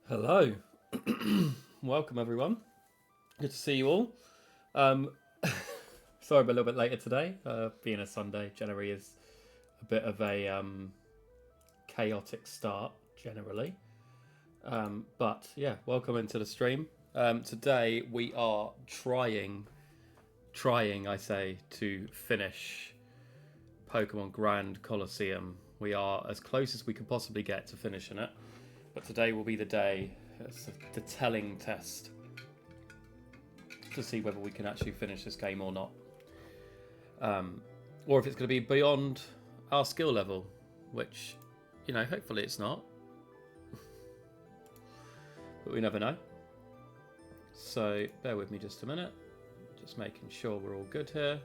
Hello. Welcome everyone. Good to see you all. Um, sorry I'm a little bit later today. Being a Sunday generally is a bit of a chaotic start generally. But yeah, welcome into the stream. Today we are trying I say, to finish Pokemon Grand Colosseum. We are as close as we can possibly get to finishing it. But today will be the day, it's the telling test to see whether we can actually finish this game or not. Or if it's going to be beyond our skill level, which, hopefully it's not. But we never know. So bear with me just a minute. Just making sure we're all good here.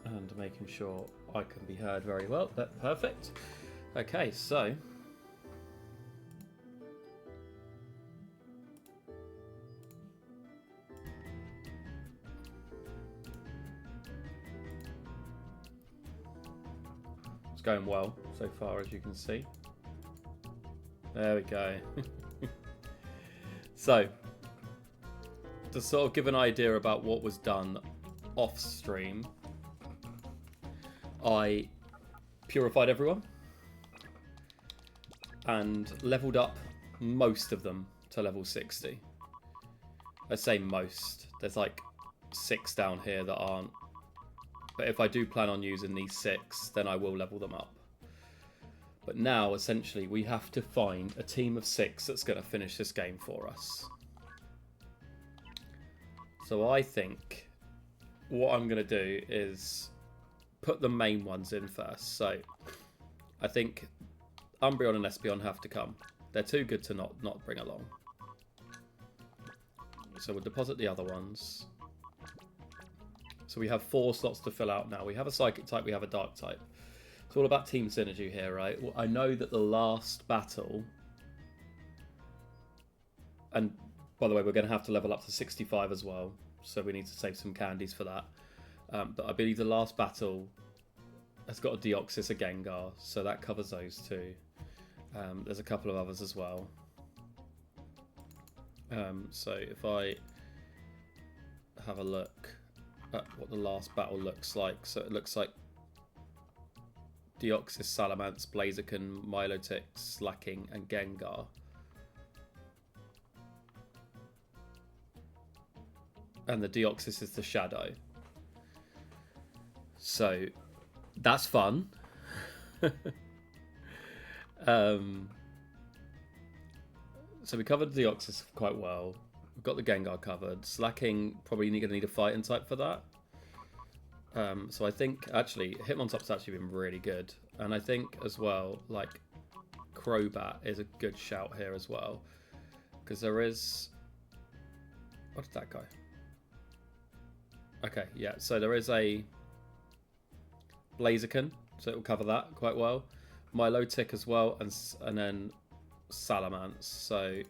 And making sure I can be heard very well. That's perfect. Okay, so it's going well so far, as you can see. There we go. So, to sort of give an idea about what was done off stream, I purified everyone and leveled up most of them to level 60. I say most. There's like 6 down here that aren't. But if I do plan on using these 6, then I will level them up. But now, essentially, we have to find a team of 6 that's going to finish this game for us. So I think what I'm going to do is put the main ones in first. So I think Umbreon and Espeon have to come. They're too good to not bring along. So we'll deposit the other ones. So we have 4 slots to fill out now. We have a Psychic type, we have a Dark type. It's all about team synergy here, right? Well, I know that the last battle... And by the way, we're going to have to level up to 65 as well. So we need to save some candies for that. But I believe the last battle has got a Deoxys, a Gengar, so that covers those 2. There's a couple of others as well. So if I have a look at what the last battle looks like, so it looks like Deoxys, Salamence, Blaziken, Milotic, Slacking, and Gengar. And the Deoxys is the Shadow. So that's fun. So we covered the Deoxys quite well. We've got the Gengar covered. Slacking, probably going to need a fighting type for that. So I think, actually, Hitmontop's actually been really good. And I think, as well, like, Crobat is a good shout here as well. Because there is... What did that go? Okay, yeah, so there is a Blaziken, so it will cover that quite well. Milotic as well, and then Salamence. So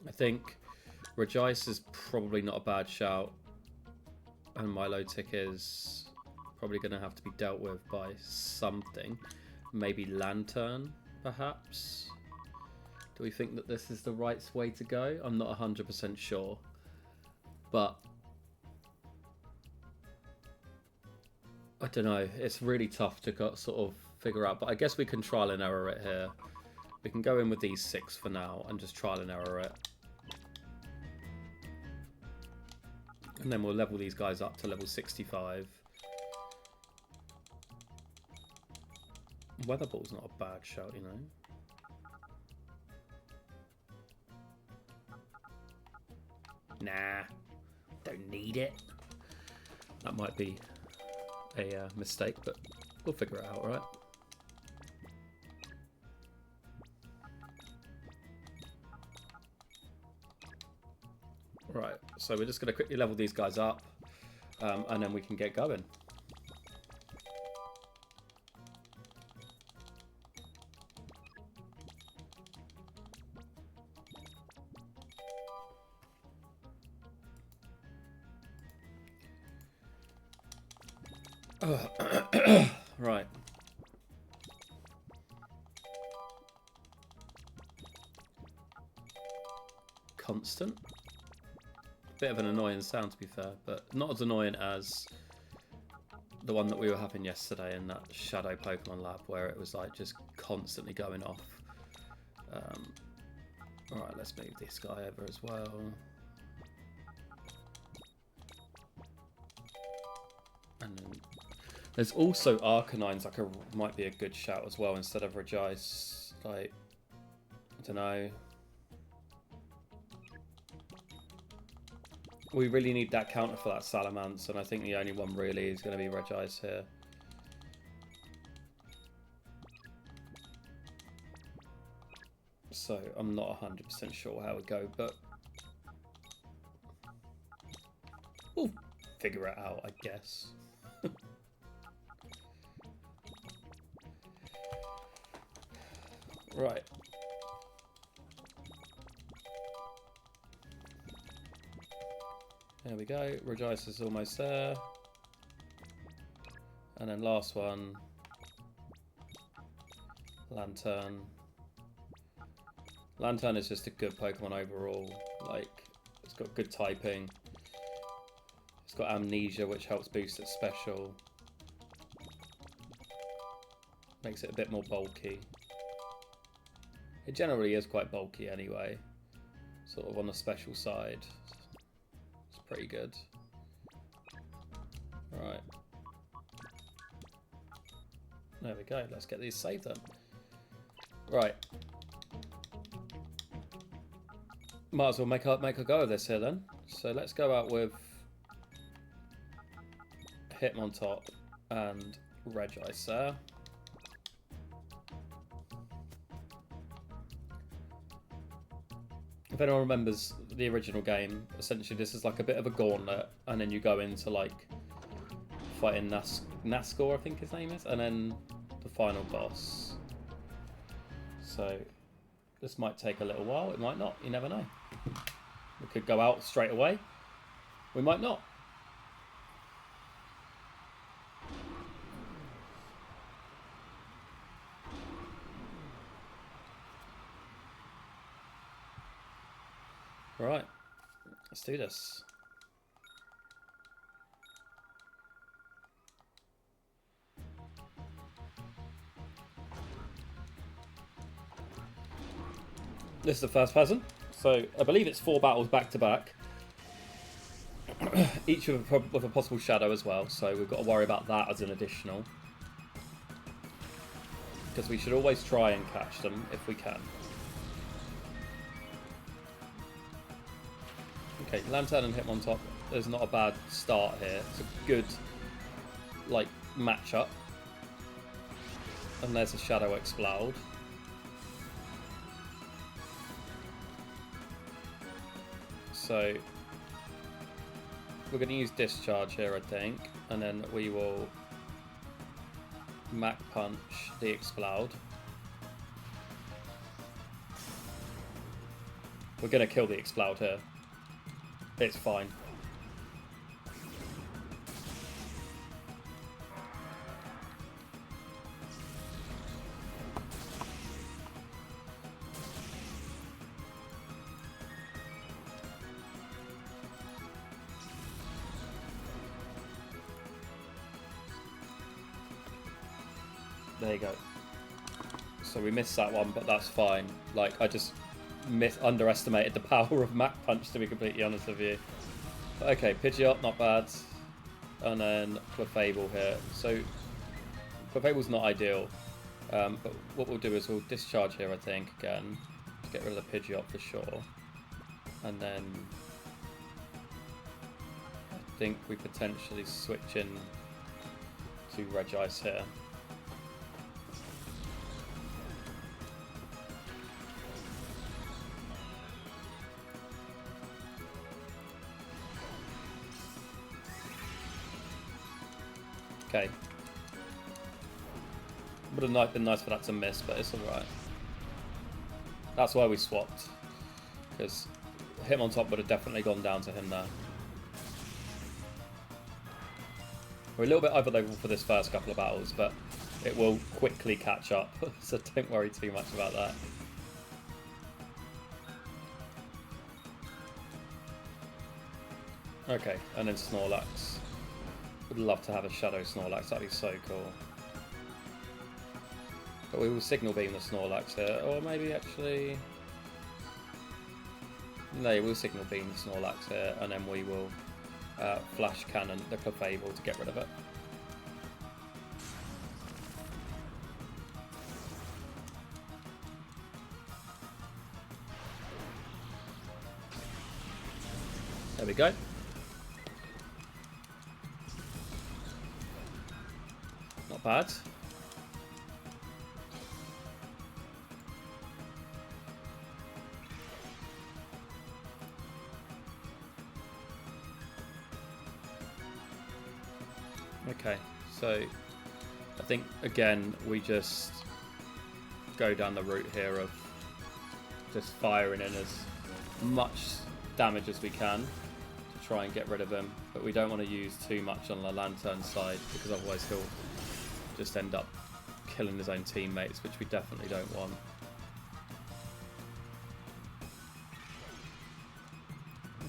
I think Regice is probably not a bad shout, and Milotic is probably going to have to be dealt with by something. Maybe Lantern, perhaps? Do we think that this is the right way to go? I'm not 100% sure. But I don't know. It's really tough to sort of figure out. But I guess we can trial and error it here. We can go in with these 6 for now and just trial and error it. And then we'll level these guys up to level 65. Weather Ball's not a bad shout, you know. Nah, don't need it. That might be a mistake, but we'll figure it out, right? Right, so we're just going to quickly level these guys up, and then we can get going. Right. constant. Bit of an annoying sound, to be fair, but not as annoying as the one that we were having yesterday in that Shadow Pokemon Lab, where it was like just constantly going off. Alright, let's move this guy over as well. And then there's also Arcanines, like might be a good shout as well instead of Regice. Like, I don't know. We really need that counter for that Salamence, and I think the only one really is going to be Regice here. So I'm not 100% sure how it go, but we'll figure it out, I guess. Right. There we go. Regice is almost there. And then last one. Lantern. Lantern is just a good Pokemon overall. Like, it's got good typing. It's got Amnesia, which helps boost its special. Makes it a bit more bulky. It generally is quite bulky anyway. Sort of on the special side. It's pretty good. Right. There we go. Let's get these saved then. Right. Might as well make a go of this here then. So let's go out with Hitmontop and Regice there. If anyone remembers the original game, essentially this is like a bit of a gauntlet, and then you go into like fighting Nascor, I think his name is, and then the final boss. So this might take a little while, it might not, you never know. We could go out straight away, we might not. Right, let's do this. This is the first person, so I believe it's 4 battles back to back, each with a possible shadow as well, so we've got to worry about that as an additional, because we should always try and catch them if we can. Okay, Lantern and Hitmontop is not a bad start here. It's a good, like, matchup. And there's a Shadow Explode. So we're going to use Discharge here, I think, and then we will Mach Punch the Explode. We're going to kill the Explode here. It's fine. There you go. So we missed that one, but that's fine. Like, I just underestimated the power of Mach Punch, to be completely honest with you. Okay, Pidgeot, not bad. And then Clefable here. So Clefable's not ideal. But what we'll do is we'll Discharge here, I think, again. To get rid of the Pidgeot for sure. And then I think we potentially switch in to Regice here. Okay. Would have been nice for that to miss, but it's alright. That's why we swapped. Because Hitmontop would have definitely gone down to him there. We're a little bit over level for this first couple of battles, but it will quickly catch up, so don't worry too much about that. Okay, and then Snorlax. Would love to have a Shadow Snorlax, that'd be so cool. But we will Signal Beam the Snorlax here, or maybe actually... No, we'll Signal Beam the Snorlax here, and then we will Flash Cannon the Clefable to get rid of it. There we go. Not bad. Okay, so I think again we just go down the route here of just firing in as much damage as we can to try and get rid of him, but we don't want to use too much on the Lantern side because otherwise he'll just end up killing his own teammates, which we definitely don't want.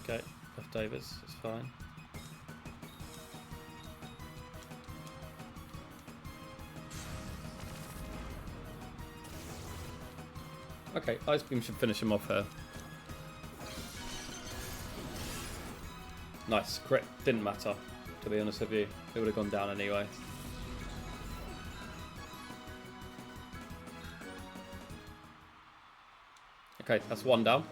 Okay, leftovers, it's fine. Okay, Ice Beam should finish him off here. Nice, crit. Didn't matter, to be honest with you. It would have gone down anyway. Okay, that's one down.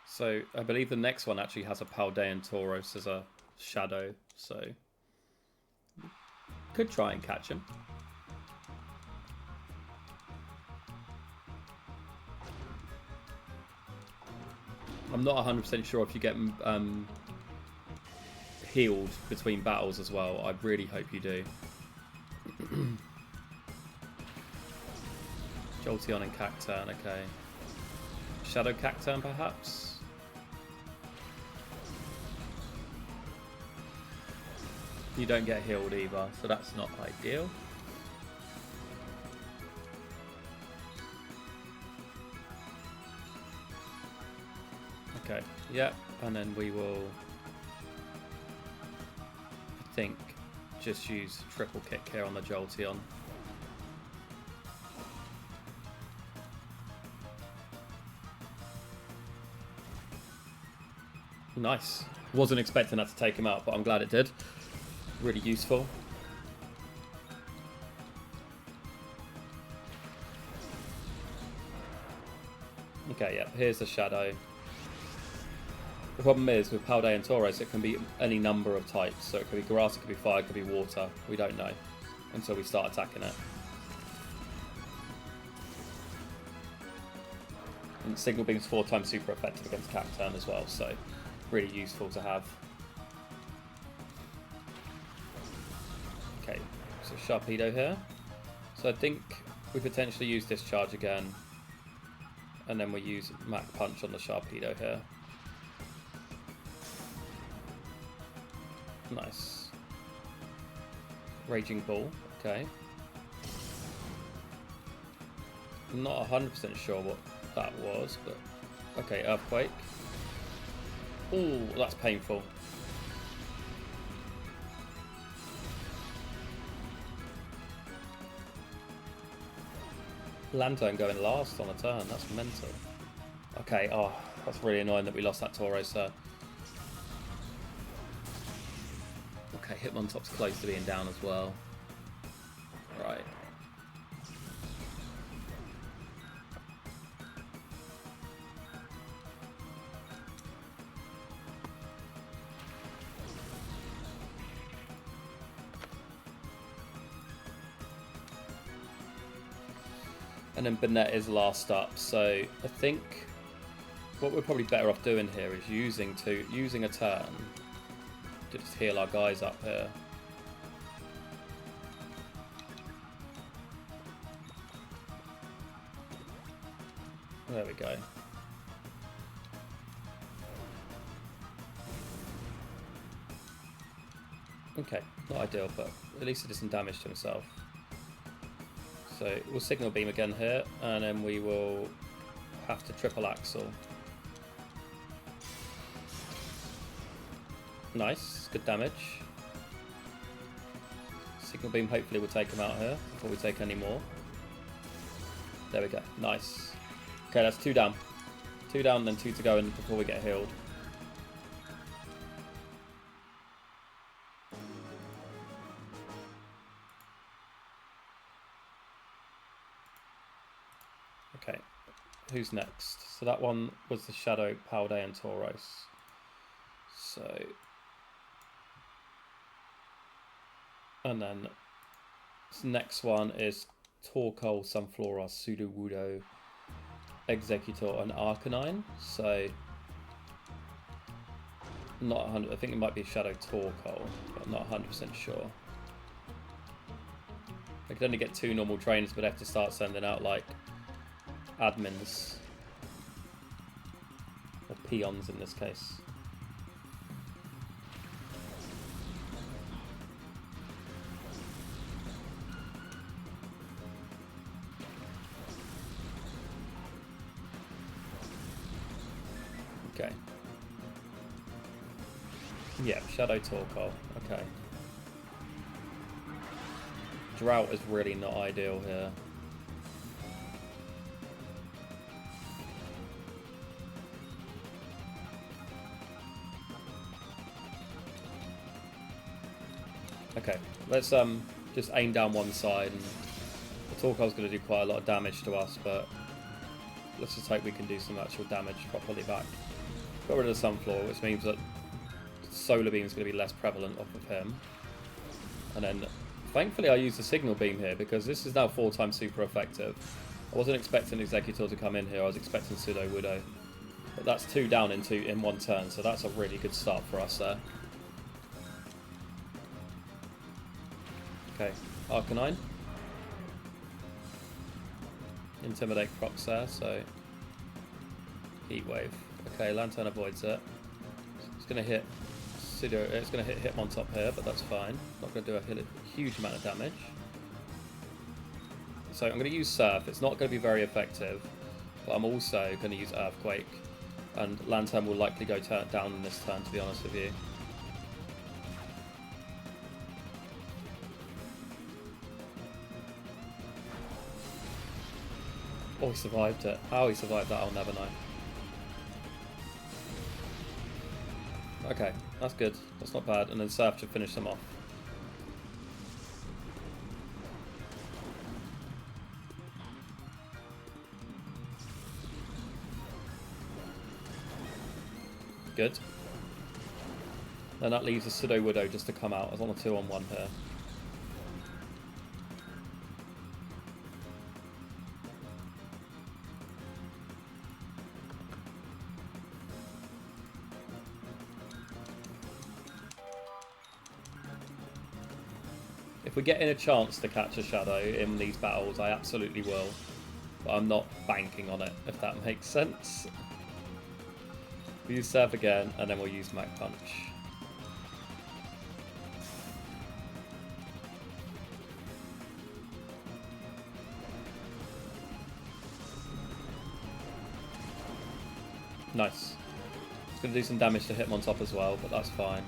So I believe the next one actually has a Paldean Tauros as a shadow, so could try and catch him. I'm not 100% sure if you get healed between battles as well. I really hope you do. Jolteon and Cacturn, okay. Shadow Cacturn perhaps? You don't get healed either, so that's not ideal. Okay, yeah, and then we will, I think, just use triple kick here on the Jolteon. Nice. Wasn't expecting that to take him out, but I'm glad it did. Really useful. Okay, yeah, here's the shadow. The problem is with Paldean Tauros, it can be any number of types. So it could be grass, it could be fire, it could be water. We don't know until we start attacking it. And Signal Beam's 4 times super effective against Cacturn as well, so really useful to have. Okay, so Sharpedo here. So I think we potentially use Discharge again, and then we use Mach Punch on the Sharpedo here. Nice. Raging Ball, okay. I'm not 100% sure what that was, but okay, Earthquake. Ooh, that's painful. Lantern going last on a turn, that's mental. Okay, oh, that's really annoying that we lost that Tauros there. Okay, Hitmontop's close to being down as well. Right. And then Burnett is last up, so I think what we're probably better off doing here is using a turn to just heal our guys up here. There we go. Okay, not ideal, but at least he did some damage to himself. So we'll signal beam again here, and then we will have to triple axle. Nice, good damage. Signal beam hopefully will take him out here before we take any more. There we go, nice. Okay, that's 2 down. 2 down, then 2 to go in before we get healed. Okay, who's next? So that one was the Shadow, Palde and Tauros. So... And then this next one is Torkoal, Sunflora, Sudowoodo, Executor, and Arcanine. So not 100. I think it might be Shadow Torkoal, but I'm not 100% sure. I could only get 2 normal trainers, but I have to start sending out like admins or peons in this case. Okay. Yeah, Shadow Torkoal. Okay. Drought is really not ideal here. Okay, let's just aim down one side, and the Torkoal's going to do quite a lot of damage to us, but let's just hope we can do some actual damage properly back. Got rid of the Sunflower, which means that Solar Beam is going to be less prevalent off of him. And then, thankfully I used the Signal Beam here, because this is now 4 times super effective. I wasn't expecting Executor to come in here, I was expecting Sudowoodo. But that's 2 down in 1 turn, so that's a really good start for us there. Okay, Arcanine. Intimidate procs there, so Heat Wave. Okay, Lantern avoids it. It's going to hit it's going to hit Hitmontop here, but that's fine. Not going to do a huge amount of damage. So I'm going to use Surf. It's not going to be very effective, but I'm also going to use Earthquake, and Lantern will likely go down in this turn, to be honest with you. Oh, he survived it. How he survived that, I'll never know. Okay, that's good. That's not bad. And then Surf should finish them off. Good. Then that leaves a Sudowoodo just to come out. It's on a 2-on-1 here. If we get in a chance to catch a Shadow in these battles, I absolutely will. But I'm not banking on it, if that makes sense. We'll use Surf again, and then we'll use Mach Punch. Nice. It's going to do some damage to Hitmontop as well, but that's fine.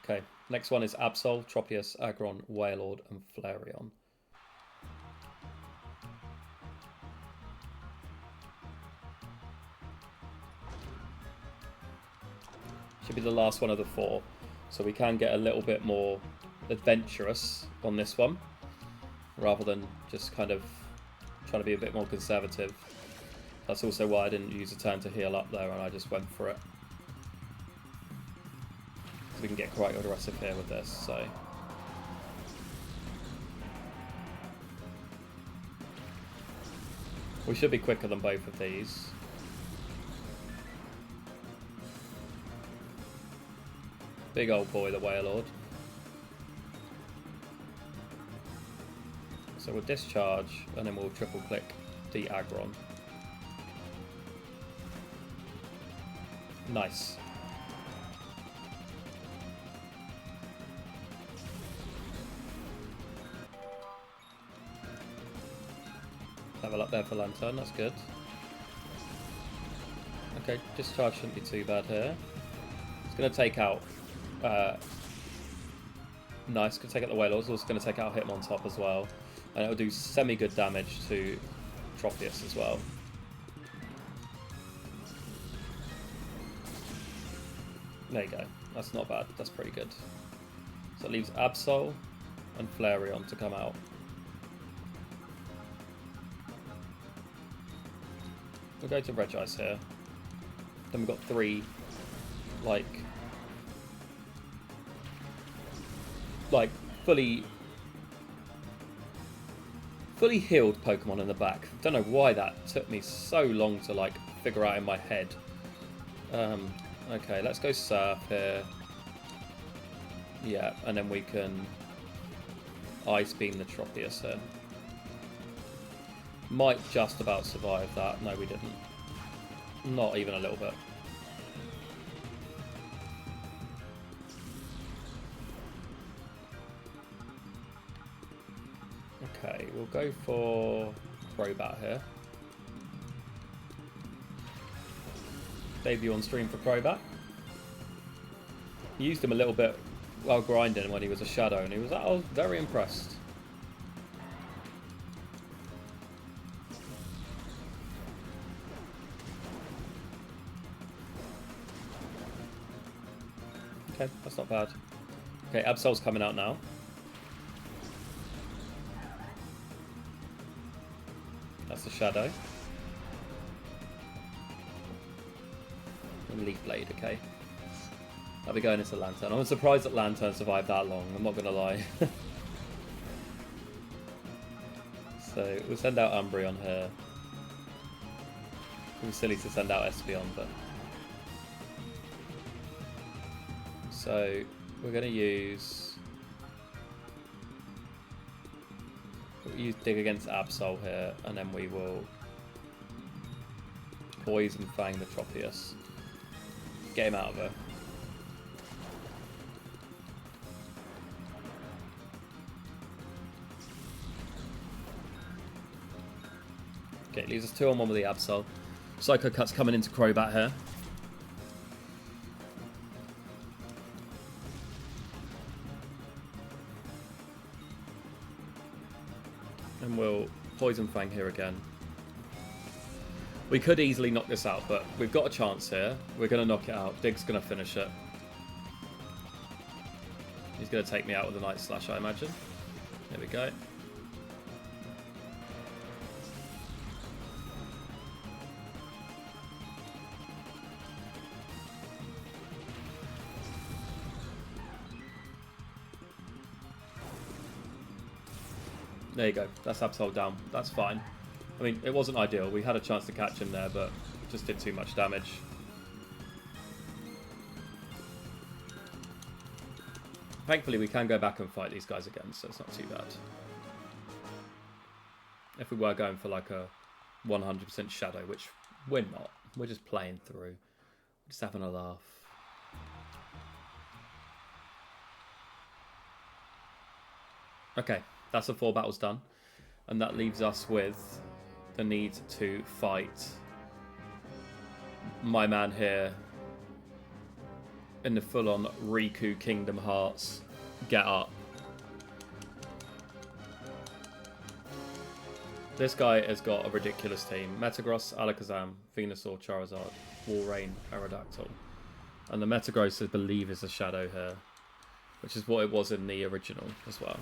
Okay, next one is Absol, Tropius, Aggron, Wailord, and Flareon. Should be the last one of the 4, so we can get a little bit more adventurous on this one, rather than just kind of trying to be a bit more conservative. That's also why I didn't use a turn to heal up there, and I just went for it. We can get quite aggressive here with this, so we should be quicker than both of these. Big old boy, the Wailord. So we'll discharge, and then we'll triple click de-aggron. Nice. Level up there for Lantern, that's good. Okay, discharge shouldn't be too bad here. It's going to take out... nice, going to take out the Whalers, also going to take out Hitmontop as well. And it'll do semi-good damage to Tropius as well. There you go, that's not bad, that's pretty good. So it leaves Absol and Flareon to come out. We'll go to Regice here. Then we've got 3, like fully healed Pokemon in the back. Don't know why that took me so long to like figure out in my head. Okay, let's go Surf here. Yeah, and then we can Ice Beam the Tropius here. Might just about survive that. No, we didn't. Not even a little bit. Okay, we'll go for Crobat here. Debut on stream for Crobat. Used him a little bit while grinding when he was a Shadow, and I was very impressed. Okay, that's not bad. Okay, Absol's coming out now. That's the Shadow. And Leaf Blade, okay. I'll be going into Lantern. I'm surprised that Lantern survived that long, I'm not gonna lie. So we'll send out Umbreon here. It was silly to send out Espeon, but... So we're gonna use Dig against Absol here, and then we will Poison Fang the Tropius. Get him out of her. Okay, leaves us 2-on-1 with the Absol. Psycho Cut's coming into Crobat here. And we'll Poison Fang here again. We could easily knock this out, but we've got a chance here. We're going to knock it out. Dig's going to finish it. He's going to take me out with a Night Slash, I imagine. There we go. There you go. That's Absol down. That's fine. I mean, it wasn't ideal. We had a chance to catch him there, but just did too much damage. Thankfully, we can go back and fight these guys again, so it's not too bad. If we were going for like a 100% Shadow, which we're not. We're just playing through. Just having a laugh. Okay, that's the 4 battles done. And that leaves us with the need to fight my man here in the full-on Riku Kingdom Hearts get up. This guy has got a ridiculous team. Metagross, Alakazam, Venusaur, Charizard, Walrein, Aerodactyl. And the Metagross, I believe, is a Shadow here, which is what it was in the original as well.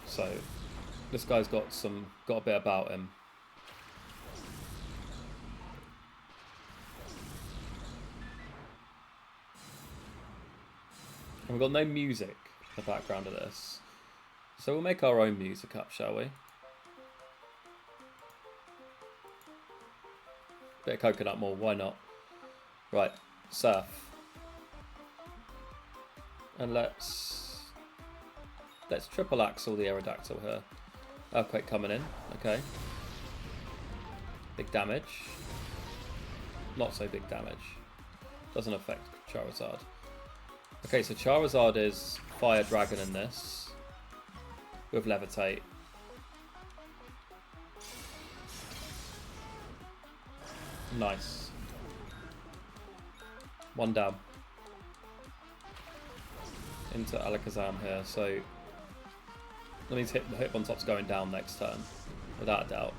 So this guy's got a bit about him. And we've got no music in the background of this. So we'll make our own music up, shall we? Bit of coconut more, why not? Right, Surf. And let's Let's triple axle the Aerodactyl here. Earthquake coming in. Okay. Big damage. Not so big damage. Doesn't affect Charizard. Okay, so Charizard is Fire Dragon in this. With Levitate. Nice. One down. Into Alakazam here, so that means Hitmontop's going down next turn, without a doubt.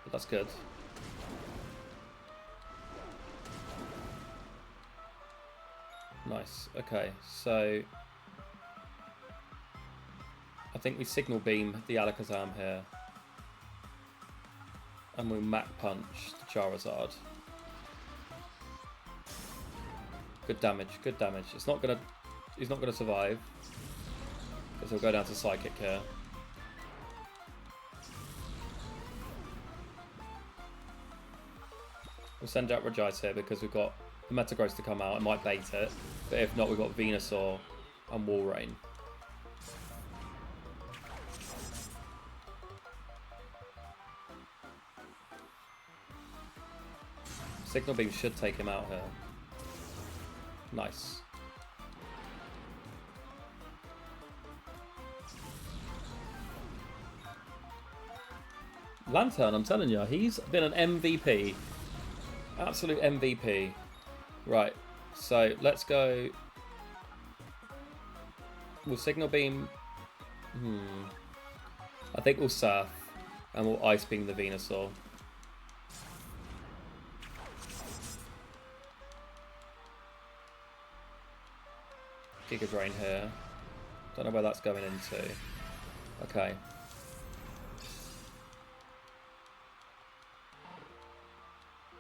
But that's good. Nice. Okay, so I think we Signal Beam the Alakazam here. And we'll Mach Punch the Charizard. Good damage, good damage. He's not gonna survive. Because he'll go down to Psychic here. We'll send out Regice here because we've got the Metagross to come out. It might bait it. But if not, we've got Venusaur and Walrein. Signal Beam should take him out here. Nice. Lantern, I'm telling you, he's been an MVP. Absolute MVP. Right, so let's go. We'll Signal Beam. I think we'll Surf. And we'll Ice Beam the Venusaur. Giga Drain here. Don't know where that's going into. Okay.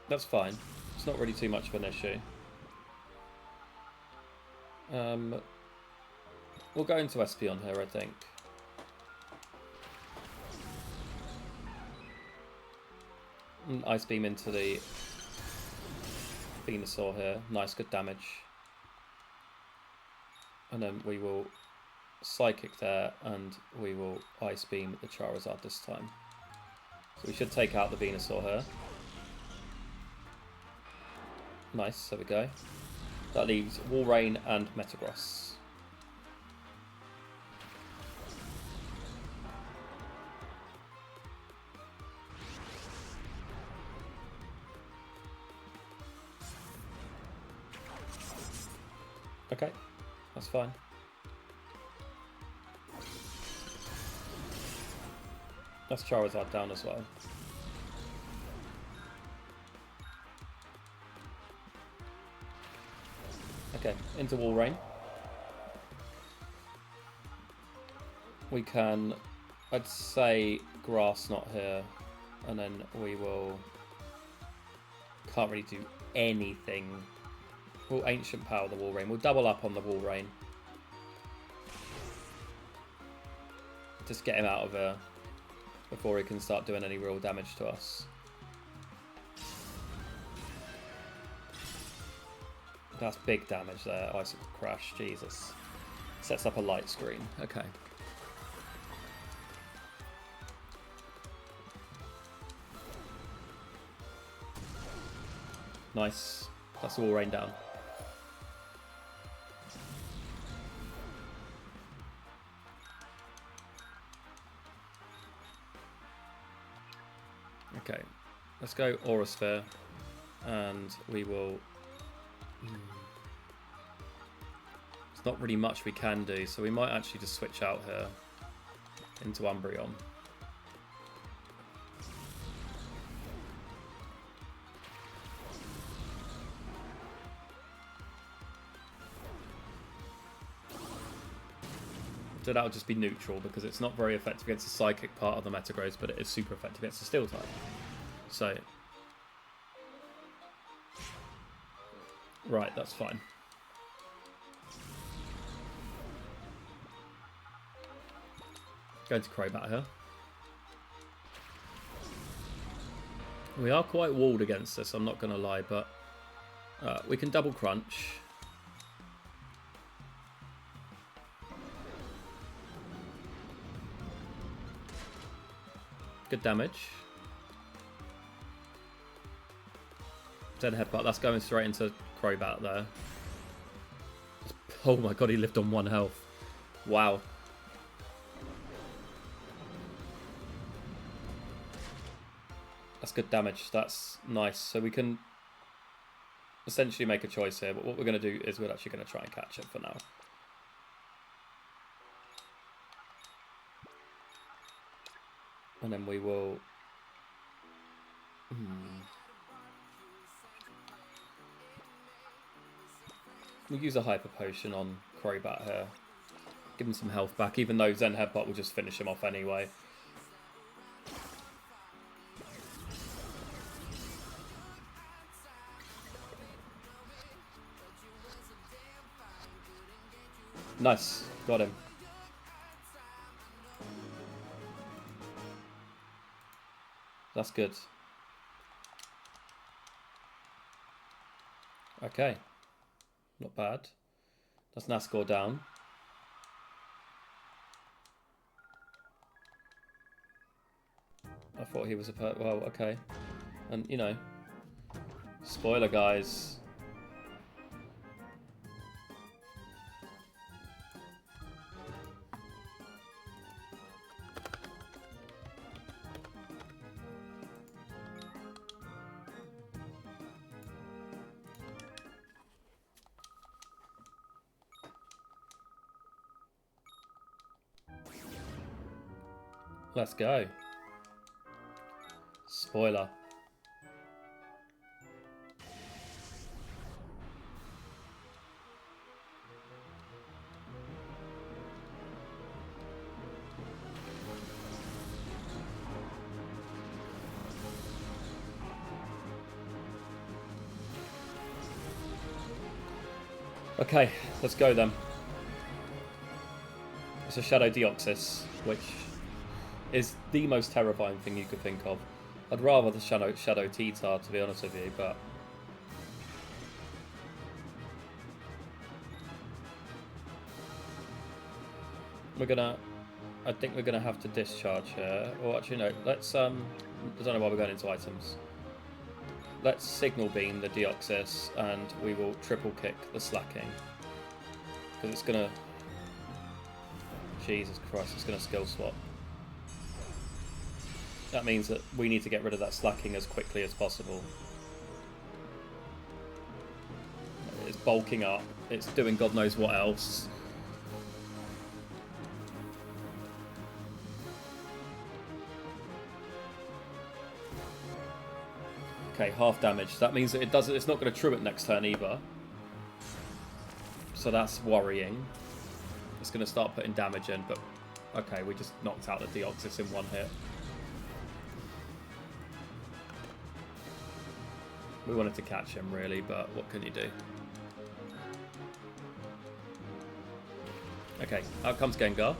That's fine. It's not really too much of an issue. We'll go into Espeon here, I think. And Ice Beam into the Venusaur here. Nice, good damage. And then we will Psychic there, and we will Ice Beam the Charizard this time. So we should take out the Venusaur here. Nice, there we go. That leaves Walrein and Metagross. Okay, that's fine. That's Charizard down as well. Okay, into Walrein. We can, I'd say, Grass Knot here, and then we will, can't really do anything. We'll Ancient Power the Walrein. We'll double up on the Walrein. Just get him out of here before he can start doing any real damage to us. That's big damage there. Icicle Crash, Jesus. Sets up a light screen. Okay. Nice. That's all rain down. Okay. Let's go Aura Sphere. And we will... There's not really much we can do, so we might actually just switch out here into Umbreon. So that'll just be neutral because it's not very effective against the Psychic part of the Metagross, but it is super effective against the Steel type. So... Right, that's fine. Going to Crobat here. We are quite walled against this, I'm not going to lie, but we can double crunch. Good damage. Dead headbutt. That's going straight into Crobat there. Oh my god, he lived on 1 health. Wow. That's good damage. That's nice. So we can essentially make a choice here. But what we're going to do is we're actually going to try and catch it for now. And then we will... We'll use a Hyper Potion on Crobat here. Give him some health back, even though Zen Headbutt will just finish him off anyway. Nice. Got him. That's good. Okay. Not bad. That's Nascore down. I thought he was a well, okay. And, you know, spoiler, guys. Let's go. Spoiler. Okay, let's go then. It's a Shadow Deoxys, which is the most terrifying thing you could think of. I'd rather the Shadow T-Tar, to be honest with you, but... I think we're gonna have to discharge here. Or actually, no, let's, I don't know why we're going into items. Let's Signal Beam the Deoxys, and we will triple kick the Slacking. Because it's gonna... Jesus Christ, it's gonna skill swap. That means that we need to get rid of that Slacking as quickly as possible. It's bulking up. It's doing God knows what else. Okay, half damage. That means that it's not going to true it next turn either. So that's worrying. It's going to start putting damage in, but okay, we just knocked out the Deoxys in 1 hit. We wanted to catch him, really, but what can you do? Okay, out comes Gengar.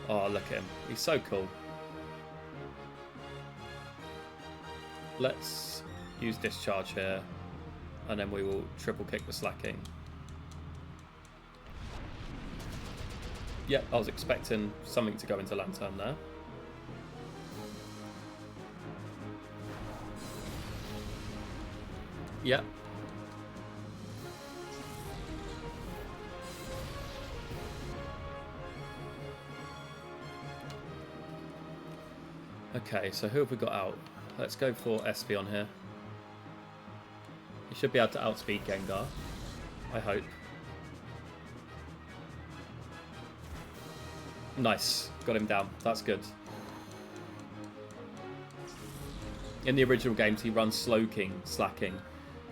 Oh, look at him. He's so cool. Let's use Discharge here, and then we will triple kick the Slacking. Yep, I was expecting something to go into Lantern there. Yep. Okay, so who have we got out? Let's go for Espeon here. He should be able to outspeed Gengar, I hope. Nice, got him down. That's good. In the original games, he runs Slowking, Slacking,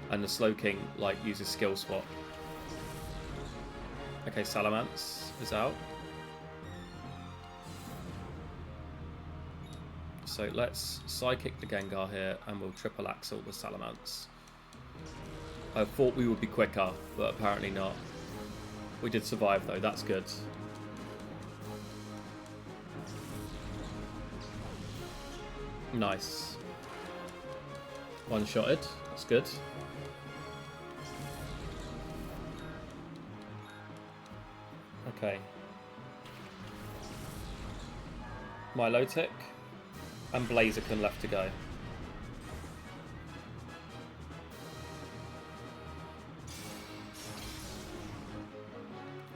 and the Slowking like uses Skill Swap. Okay, Salamence is out. So let's Psychic the Gengar here, and we'll triple Axle the Salamence. I thought we would be quicker, but apparently not. We did survive though, that's good. Nice. One-shotted, that's good. Okay. Milotic. And Blaziken left to go.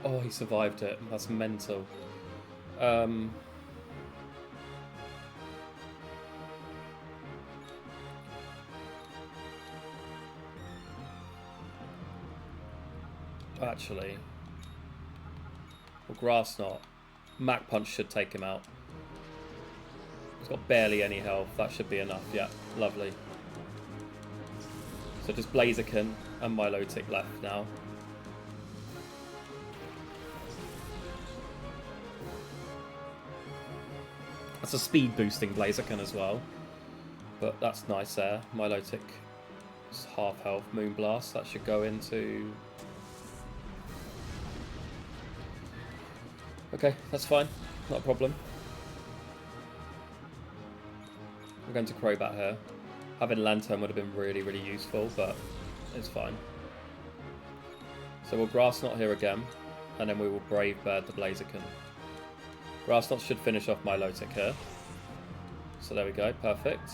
Oh, he survived it. That's mental. Actually, well, Grass Knot. Mach Punch should take him out. He's got barely any health. That should be enough. Yeah, lovely. So just Blaziken and Milotic left now. That's a speed boosting Blaziken as well. But that's nice there. Milotic is half health. Moonblast. That should go into... Okay, that's fine. Not a problem. We're going to Crobat here. Having Lantern would have been really, really useful, but it's fine. So we'll Grass Knot here again, and then we will Brave Bird the Blaziken. Grass Knot should finish off Milotic here. So there we go, perfect.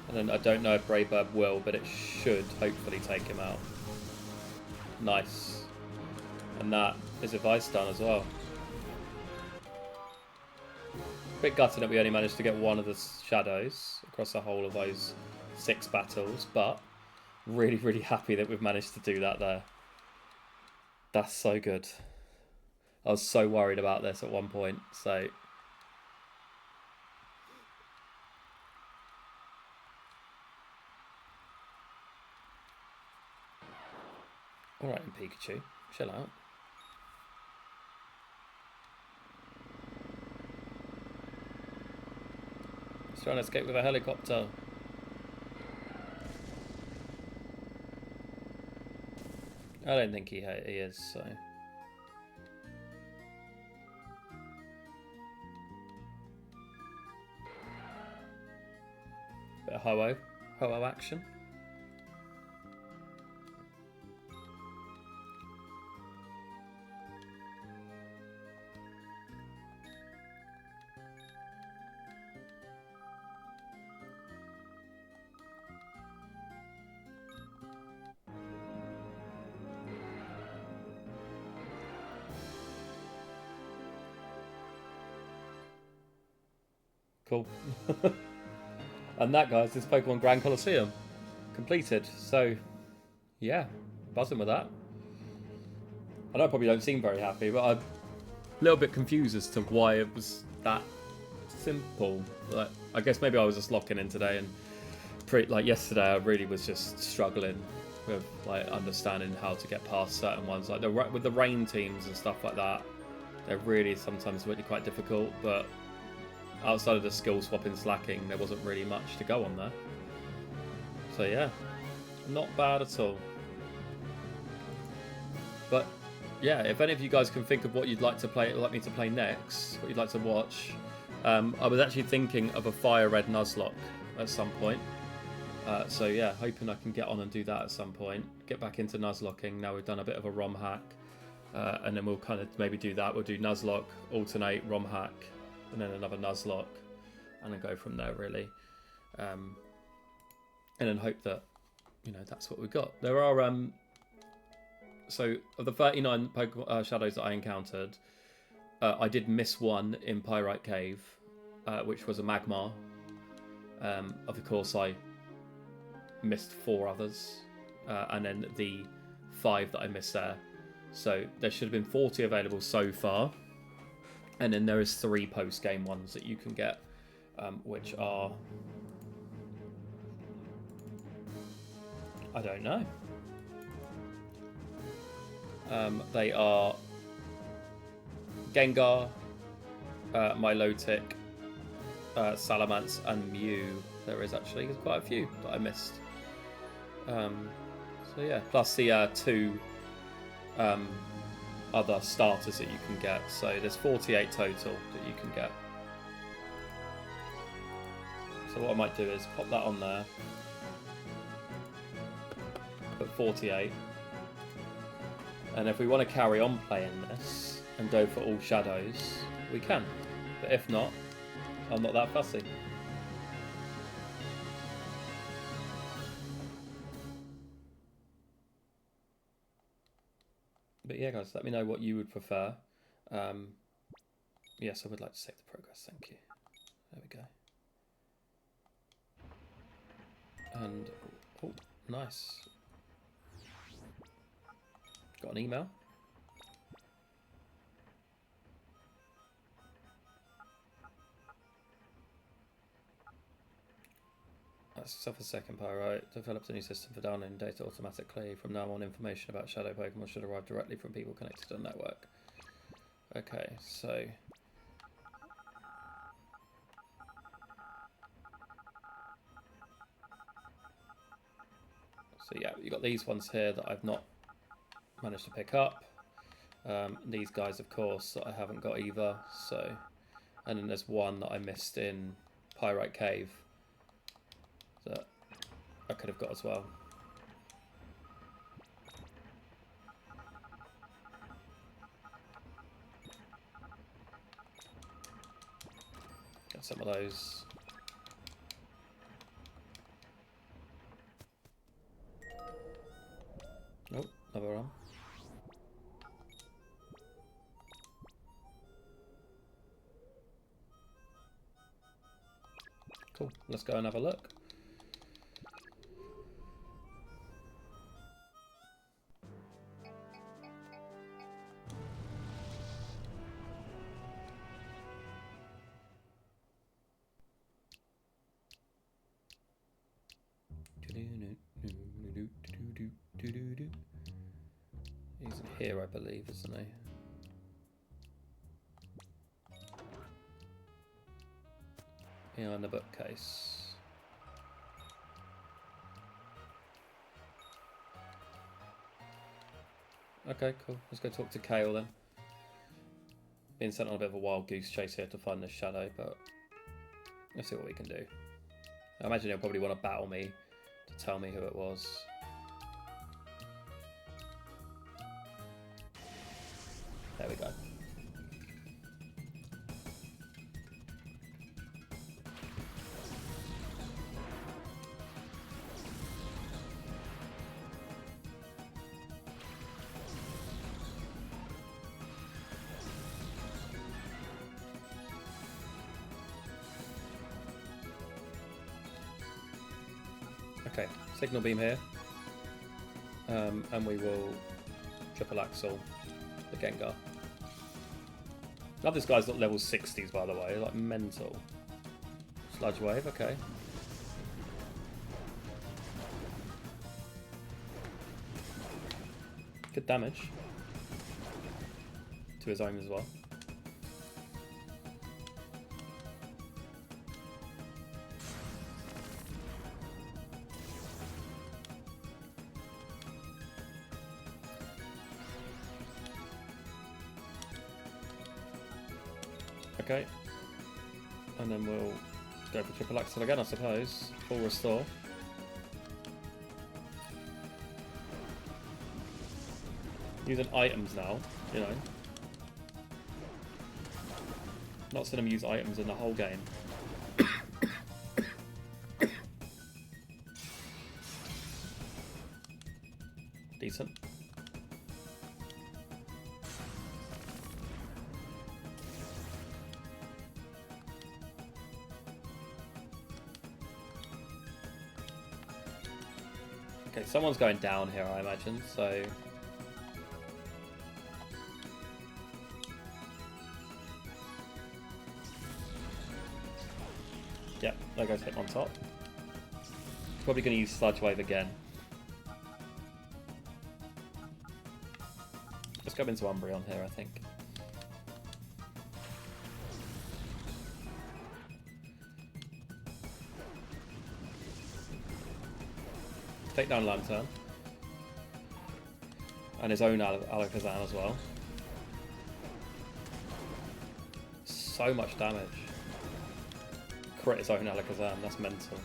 And then I don't know if Brave Bird will, but it should hopefully take him out. Nice. And that is a Vice Stun as well. Bit gutted that we only managed to get one of the shadows across the whole of those 6 battles, but really, really happy that we've managed to do that there. That's so good. I was so worried about this at one point, so... Alright, and Pikachu, chill out. He's trying to escape with a helicopter. I don't think he is, so... Bit of Ho-Oh action. Cool. And that, guys, is Pokemon Grand Colosseum completed. So, yeah, buzzing with that. I know I probably don't seem very happy, but I'm a little bit confused as to why it was that simple. Like, I guess maybe I was just locking in today, and like yesterday, I really was just struggling with like understanding how to get past certain ones, like with the rain teams and stuff like that. They're really sometimes really quite difficult, but outside of the skill swapping slacking, there wasn't really much to go on there. So yeah, not bad at all. But yeah, if any of you guys can think of what you'd like me to play next, what you'd like to watch, I was actually thinking of a Fire Red Nuzlocke at some point. So yeah, hoping I can get on and do that at some point. Get back into Nuzlocking now we've done a bit of a ROM hack, and then we'll kind of maybe do that. We'll do Nuzlocke, alternate, ROM hack, and then another Nuzlocke, and then go from there really, and then hope that that's what we got. There are so of the 39 shadows that I encountered, I did miss one in Pyrite Cave, which was a Magmar. Of course, I missed 4 others, and then the 5 that I missed there. So there should have been 40 available so far. And then there is 3 post-game ones that you can get, which are... I don't know. They are Gengar, Milotic, Salamence, and Mew. There's quite a few that I missed. So yeah, plus the 2... other starters that you can get, so there's 48 total that you can get. So what I might do is pop that on there, put 48, And if we want to carry on playing this and go for all shadows, we can. But if not, I'm not that fussy. But yeah, guys, let me know what you would prefer. Yes, I would like to save the progress. Thank you. There we go. And oh, nice. Got an email. That's stuff a second, Pyro. Developed a new system for downloading data automatically. From now on, information about shadow Pokemon should arrive directly from people connected to the network. Okay, so yeah, you got these ones here that I've not managed to pick up. These guys, of course, that I haven't got either. So, and then there's one that I missed in Pyrite Cave that I could have got as well. Got some of those. Oh, another one. Cool, let's go and have a look. He's in here, I believe, isn't he? Behind the bookcase. Okay, cool. Let's go talk to Kale then. Being sent on a bit of a wild goose chase here to find this shadow, but let's see what we can do. I imagine he'll probably want to battle me to tell me who it was. There we go. Okay, signal beam here, and we will triple axle the Gengar. Love this guy's got level 60s, by the way, like mental. Sludge Wave, okay. Good damage to his own as well. Okay, and then we'll go for triple axle again, I suppose. Full restore. Using items now, you know. Not seen him use items in the whole game. Decent. Okay, someone's going down here, I imagine, so... Yep, there goes hit on top. Probably going to use Sludge Wave again. Let's go into Umbreon here, I think. Take down Lantern. And his own Alakazam as well. So much damage. Crit his own Alakazam, that's mental.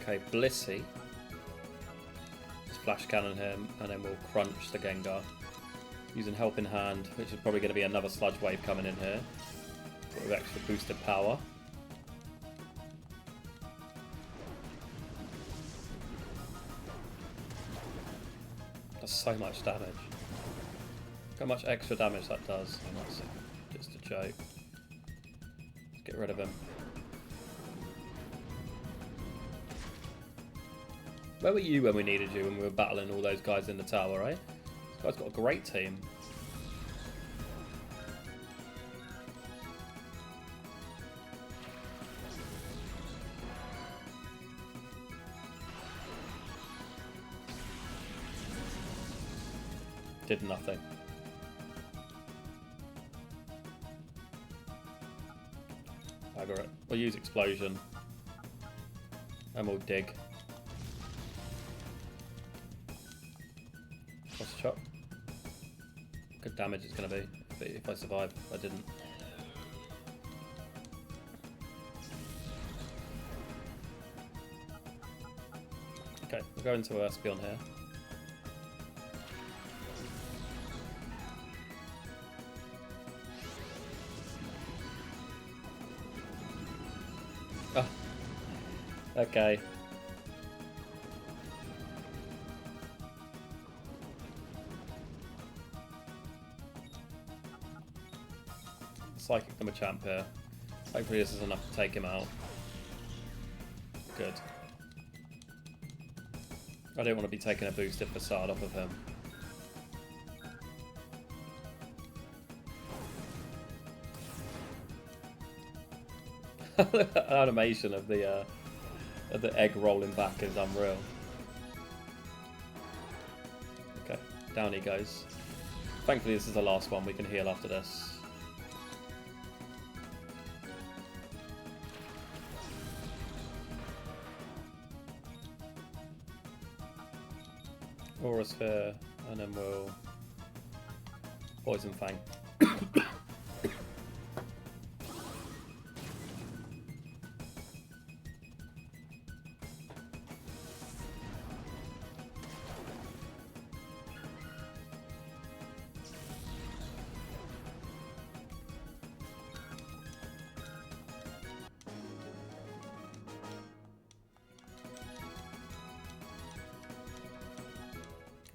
Okay, Blissey. Let's flash cannon him, and then we'll crunch the Gengar. Using Helping Hand, which is probably going to be another Sludge Wave coming in here. With extra boosted power. Does so much damage. Look how much extra damage that does. And that's just a joke. Let's get rid of him. Where were you when we needed you, when we were battling all those guys in the tower, right? This guy's got a great team. Did nothing. Bugger it. We'll use Explosion. And we'll dig. Cross chop. Good damage it's going to be if I survive. I didn't. Okay, we'll go into Espion here. Oh. Okay. Psychic the Machamp here. Hopefully this is enough to take him out. Good. I don't want to be taking a boosted facade off of him. The animation of the egg rolling back is unreal. Okay, down he goes. Thankfully this is the last one, we can heal after this. Aura Sphere, and then we'll Poison Fang.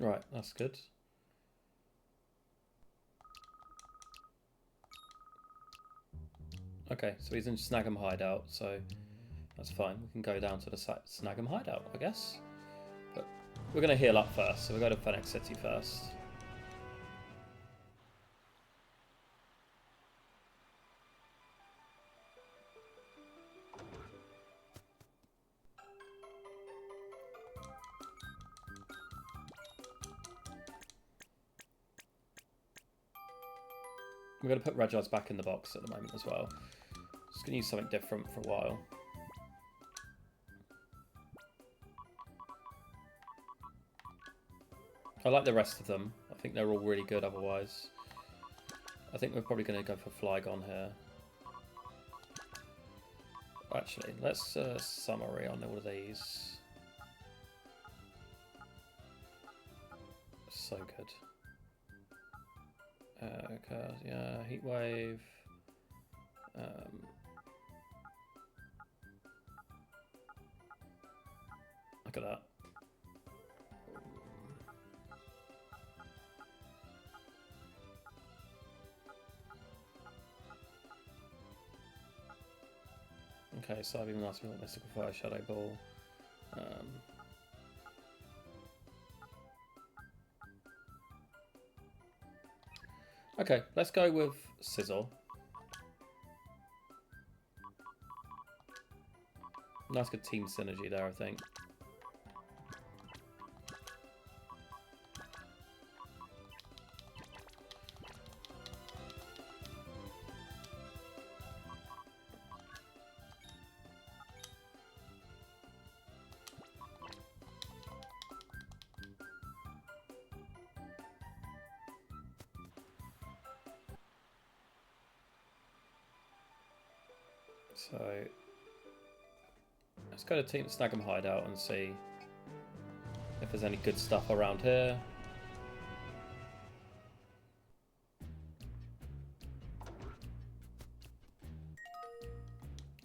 Right, that's good. Okay, so he's in Snag'em Hideout, so that's fine. We can go down to the Snag'em Hideout, I guess. But we're going to heal up first, so we'll go to Phoenix City first. We're going to put Regis back in the box at the moment as well. Just going to use something different for a while. I like the rest of them. I think they're all really good otherwise. I think we're probably going to go for Flygon here. Actually, let's summary on all of these. So good. Okay, yeah, Heat Wave. Look at that. Okay, so I've even asked me what Mystical Fire, Shadow Ball. Okay, let's go with Sizzle. Nice good team synergy there, I think. So, Let's go to Team Snag'em Hideout and see if there's any good stuff around here.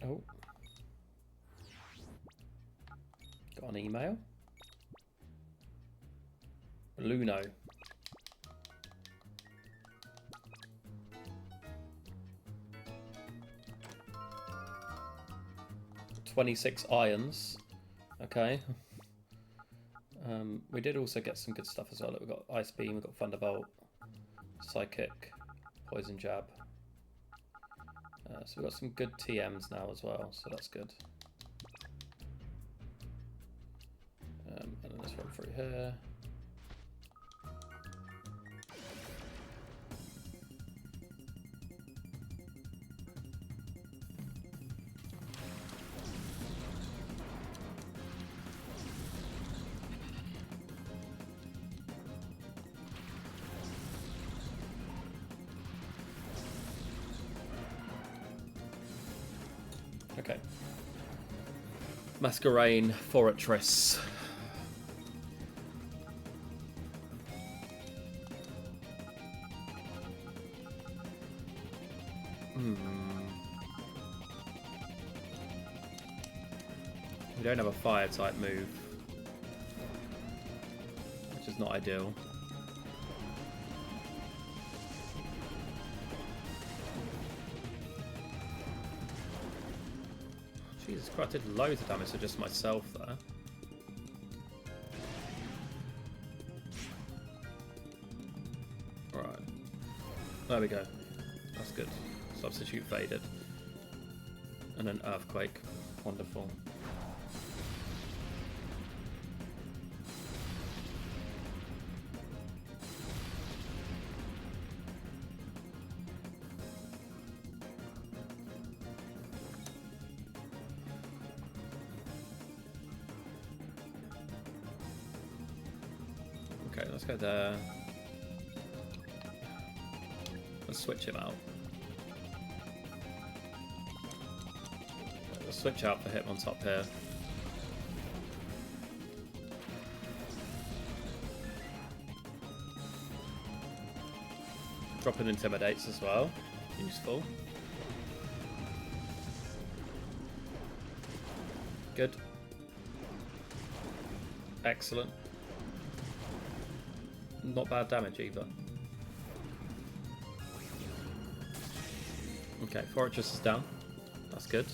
Oh. Got an email. Luno. 26 irons. Okay. We did also get some good stuff as well. We've got Ice Beam, we've got Thunderbolt, Psychic, Poison Jab. So we've got some good TMs now as well, so that's good. And then let's run through here. Okay. Masquerain Fortress. We don't have a fire type move, which is not ideal. Jesus Christ, I did loads of damage to just myself there. Alright. There we go. That's good. Substitute faded. And an Earthquake. Wonderful. Okay, let's go there. Let's switch him out. Let's switch out for him on top here. Drop in Intimidates as well. Useful. Good. Excellent. Not bad damage either. Okay, Fortress is down. That's good.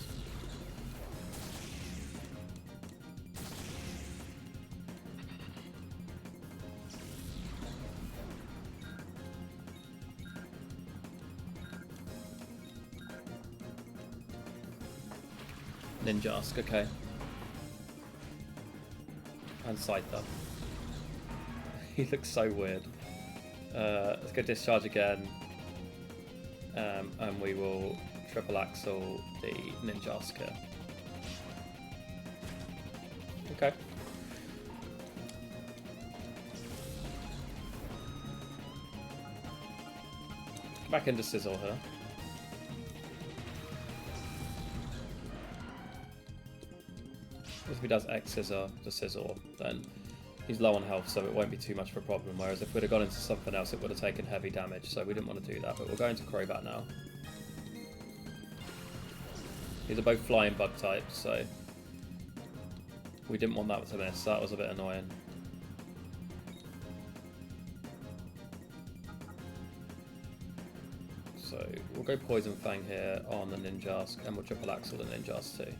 Ninjask, okay. And Scyther. He looks so weird. Let's go Discharge again. And we will triple axle the Ninjask here. Okay. Back into Sizzle here. If he does X Scissor to Sizzle, then he's low on health, so it won't be too much of a problem. Whereas if we'd have gone into something else, it would have taken heavy damage, so we didn't want to do that. But we're going to Crobat now. These are both flying bug types, so we didn't want that to miss. That was a bit annoying. So we'll go Poison Fang here on the Ninjask, and we'll triple axle the Ninjask too.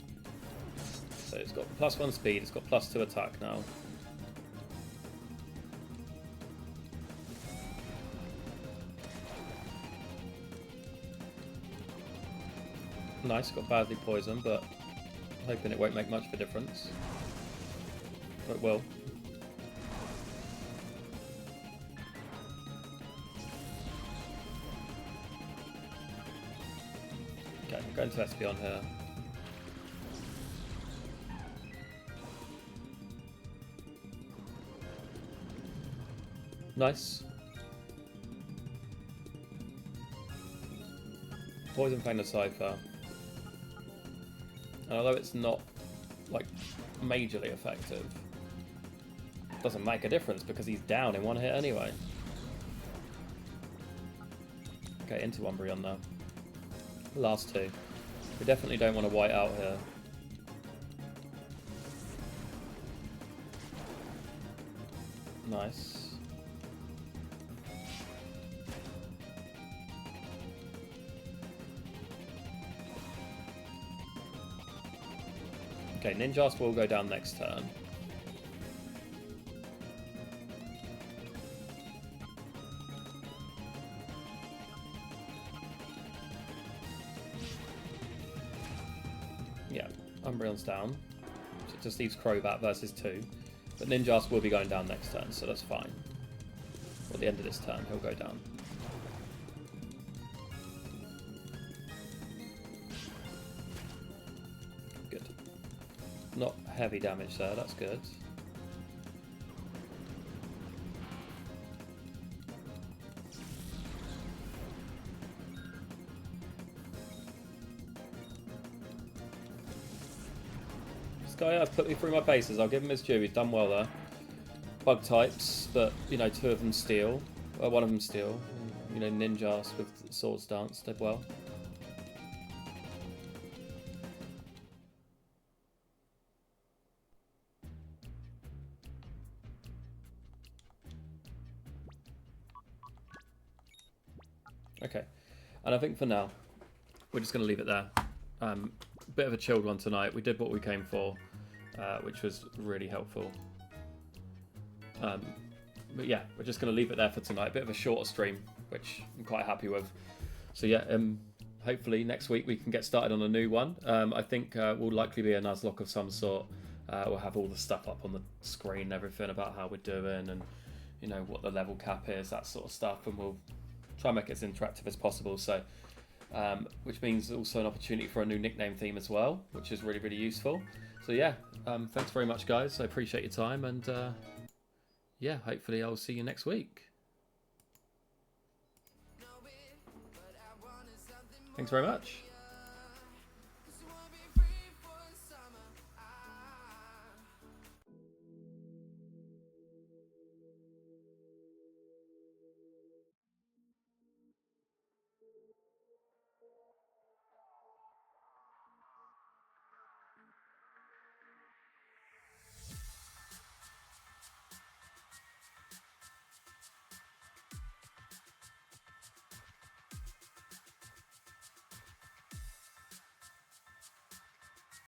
So it's got +1 speed, it's got +2 attack now. Nice, got badly poisoned, but I'm hoping it won't make much of a difference. But it will. Okay, I'm going to Espeon here. Nice. Poison Fang the Cypher. And although it's not like majorly effective. Doesn't make a difference because he's down in one hit anyway. Okay, into Umbreon now. Last two. We definitely don't want to white out here. Nice. Okay, Ninjask will go down next turn. Yeah, Umbreon's down. So it just leaves Crobat versus 2. But Ninjask will be going down next turn, so that's fine. Or at the end of this turn, he'll go down. Good. Not heavy damage there, that's good. This guy has put me through my paces, I'll give him his due, he's done well there. Bug types, but, you know, 2 of them steel. Well, 1 of them steel. You know, Ninjask with Swords Dance did well. Okay, and I think for now, we're just going to leave it there. Bit of a chilled one tonight. We did what we came for, which was really helpful. But yeah, we're just going to leave it there for tonight. A bit of a shorter stream, which I'm quite happy with. So yeah, hopefully next week we can get started on a new one. I think will likely be a Nuzlocke of some sort. We'll have all the stuff up on the screen and everything about how we're doing and, you know, what the level cap is, that sort of stuff. And we'll try and make it as interactive as possible. So, which means also an opportunity for a new nickname theme as well, which is really, really useful. So yeah, thanks very much, guys. I appreciate your time, and yeah, hopefully I'll see you next week. Thanks very much.